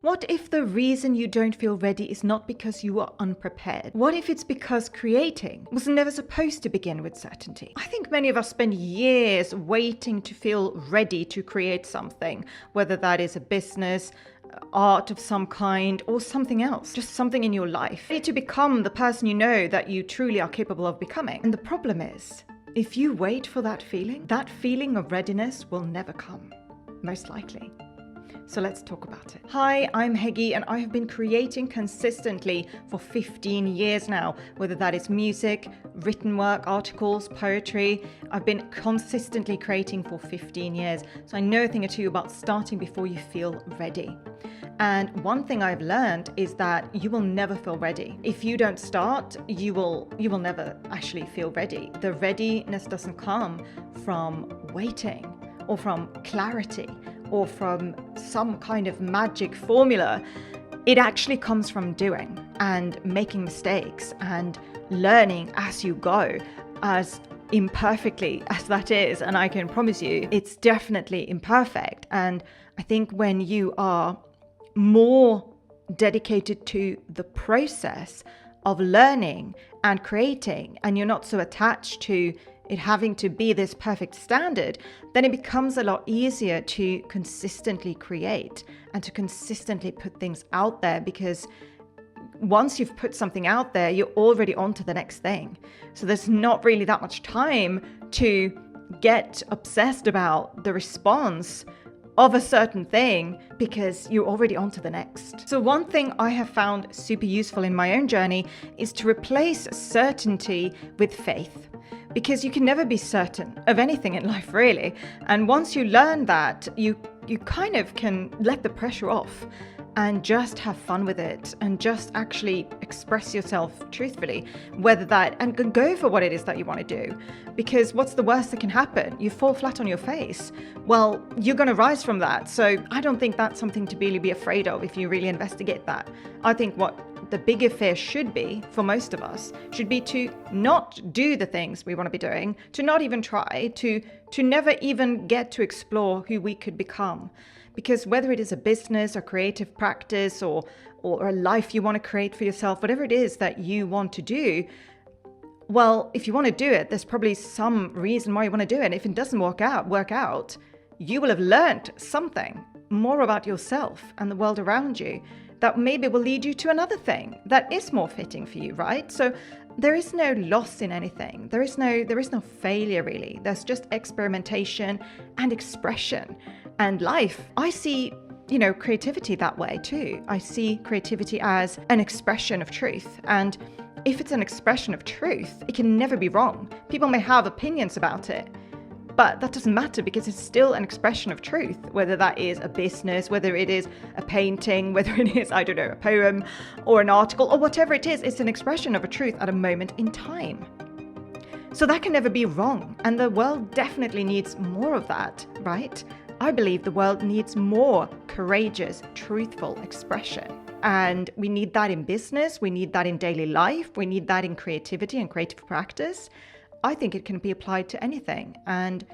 What if the reason you don't feel ready is not because you are unprepared? What if it's because creating was never supposed to begin with certainty? I think many of us spend years waiting to feel ready to create something, whether that is a business, art of some kind, or something else, just something in your life. You need to become the person you know that you truly are capable of becoming. And the problem is, if you wait for that feeling of readiness will never come, most likely. So let's talk about it. Hi, I'm Hege, and I have been creating consistently for 15 years now, whether that is music, written work, articles, poetry. I've been consistently creating for 15 years. So I know a thing or two about starting before you feel ready. And one thing I've learned is that you will never feel ready. If you don't start, you will never actually feel ready. The readiness doesn't come from waiting or from clarity or from some kind of magic formula. It actually comes from doing and making mistakes and learning as you go, as imperfectly as that is. And I can promise you, it's definitely imperfect. And I think when you are more dedicated to the process of learning and creating, and you're not so attached to it having to be this perfect standard, then it becomes a lot easier to consistently create and to consistently put things out there, because once you've put something out there, you're already on to the next thing. So there's not really that much time to get obsessed about the response of a certain thing, because you're already on to the next. So one thing I have found super useful in my own journey is to replace certainty with faith. Because you can never be certain of anything in life, really. And once you learn that, you kind of can let the pressure off and just have fun with it and just actually express yourself truthfully, and go for what it is that you want to do. Because what's the worst that can happen? You fall flat on your face. Well, you're going to rise from that. So I don't think that's something to really be afraid of if you really investigate that. I think what the bigger fear should be for most of us should be to not do the things we want to be doing, to not even try, to never even get to explore who we could become. Because whether it is a business or creative practice or a life you want to create for yourself, whatever it is that you want to do, well, if you want to do it, there's probably some reason why you want to do it. If it doesn't work out, you will have learned something more about yourself and the world around you that maybe will lead you to another thing that is more fitting for you, right? So there is no loss in anything. There is no failure, really. There's just experimentation and expression. And life, I see, creativity that way too. I see creativity as an expression of truth. And if it's an expression of truth, it can never be wrong. People may have opinions about it, but that doesn't matter, because it's still an expression of truth, whether that is a business, whether it is a painting, whether it is, a poem or an article or whatever it is, it's an expression of a truth at a moment in time. So that can never be wrong. And the world definitely needs more of that, right? I believe the world needs more courageous, truthful expression. And we need that in business. We need that in daily life. We need that in creativity and creative practice. I think it can be applied to anything, and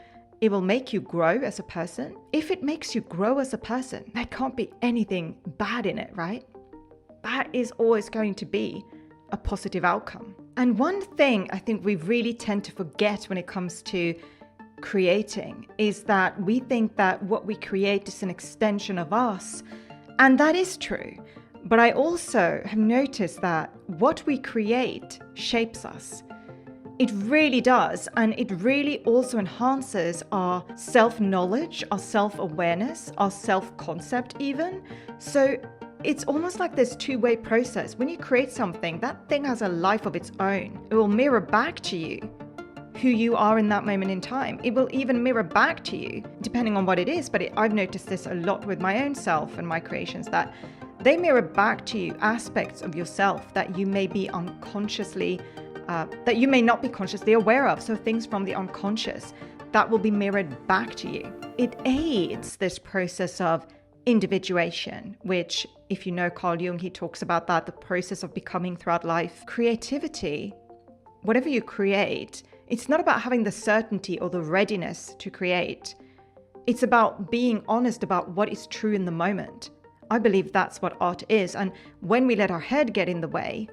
it will make you grow as a person. If it makes you grow as a person, there can't be anything bad in it, right? That is always going to be a positive outcome. And one thing I think we really tend to forget when it comes to creating is that we think that what we create is an extension of us. And that is true. But I also have noticed that what we create shapes us. It really does, and it really also enhances our self-knowledge, our self-awareness, our self-concept even. So it's almost like this two-way process. When you create something, that thing has a life of its own. It will mirror back to you who you are in that moment in time. It will even mirror back to you, depending on what it is. But I've noticed this a lot with my own self and my creations, that they mirror back to you aspects of yourself that you may be unconsciously that you may not be consciously aware of. So things from the unconscious that will be mirrored back to you. It aids this process of individuation, which, if you know Carl Jung, he talks about that, the process of becoming throughout life. Creativity, whatever you create, it's not about having the certainty or the readiness to create. It's about being honest about what is true in the moment. I believe that's what art is. And when we let our head get in the way,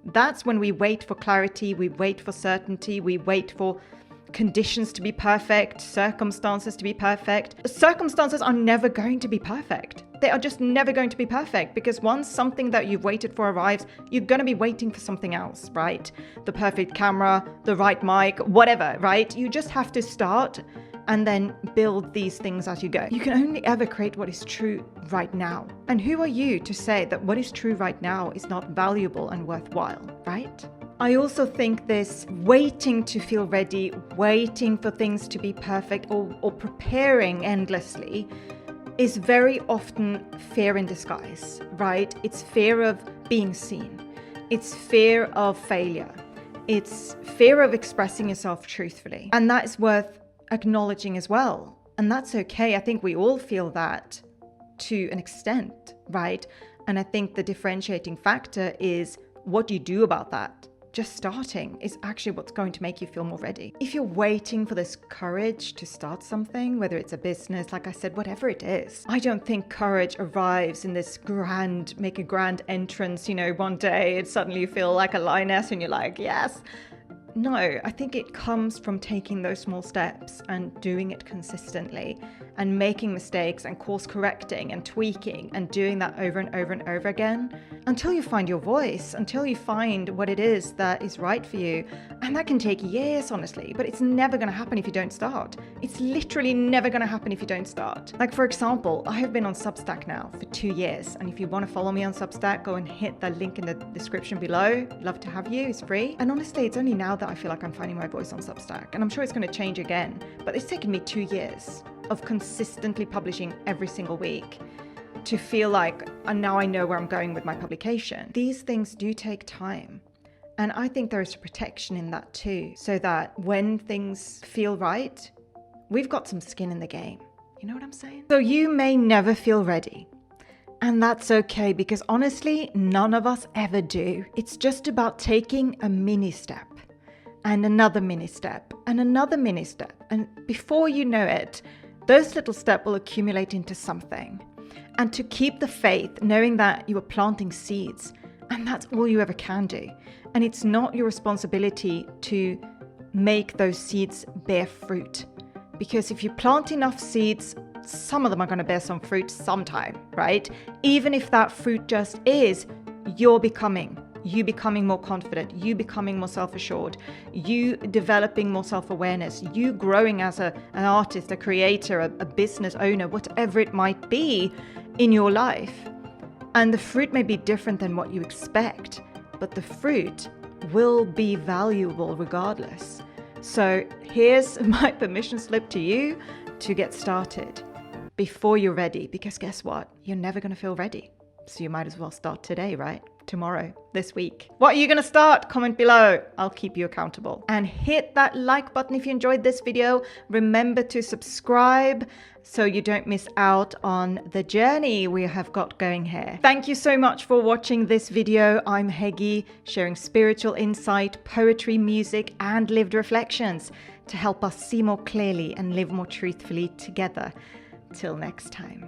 that's when we wait for clarity, we wait for certainty, we wait for conditions to be perfect, circumstances to be perfect. Circumstances are never going to be perfect. They are just never going to be perfect, because once something that you've waited for arrives, you're going to be waiting for something else, right? The perfect camera, the right mic, whatever, right? You just have to start and then build these things as you go. You can only ever create what is true right now. And who are you to say that what is true right now is not valuable and worthwhile, right? I also think this waiting to feel ready, waiting for things to be perfect, or preparing endlessly is very often fear in disguise, right? It's fear of being seen. It's fear of failure. It's fear of expressing yourself truthfully. And that is worth acknowledging as well. And that's okay. I think we all feel that to an extent, right? And I think the differentiating factor is what you do about that. Just starting is actually what's going to make you feel more ready. If you're waiting for this courage to start something, whether it's a business, like I said, whatever it is, I don't think courage arrives in this make a grand entrance, one day and suddenly you feel like a lioness and you're like, yes. No, I think it comes from taking those small steps and doing it consistently and making mistakes and course correcting and tweaking and doing that over and over and over again until you find your voice, until you find what it is that is right for you. And that can take years, honestly, but it's never going to happen if you don't start. It's literally never going to happen if you don't start. Like, for example, I have been on Substack now for 2 years. And if you want to follow me on Substack, go and hit the link in the description below. Love to have you. It's free. And honestly, it's only now that I feel like I'm finding my voice on Substack. And I'm sure it's going to change again. But it's taken me 2 years of consistently publishing every single week to feel like, and now I know where I'm going with my publication. These things do take time. And I think there is a protection in that too, so that when things feel right, we've got some skin in the game. You know what I'm saying? So you may never feel ready. And that's okay, because honestly, none of us ever do. It's just about taking a mini step and another mini step and another mini step. And before you know it, those little steps will accumulate into something. And to keep the faith, knowing that you are planting seeds, and that's all you ever can do. And it's not your responsibility to make those seeds bear fruit. Because if you plant enough seeds, some of them are going to bear some fruit sometime, right? Even if that fruit just is you becoming more confident, you becoming more self-assured, you developing more self-awareness, you growing as an artist, a creator, a business owner, whatever it might be in your life. And the fruit may be different than what you expect, but the fruit will be valuable regardless. So here's my permission slip to you to get started before you're ready, because guess what? You're never going to feel ready. So you might as well start today, right? Tomorrow, this week. What are you going to start? Comment below. I'll keep you accountable. And hit that like button if you enjoyed this video. Remember to subscribe so you don't miss out on the journey we have got going here. Thank you so much for watching this video. I'm Hege, sharing spiritual insight, poetry, music, and lived reflections to help us see more clearly and live more truthfully together. Till next time.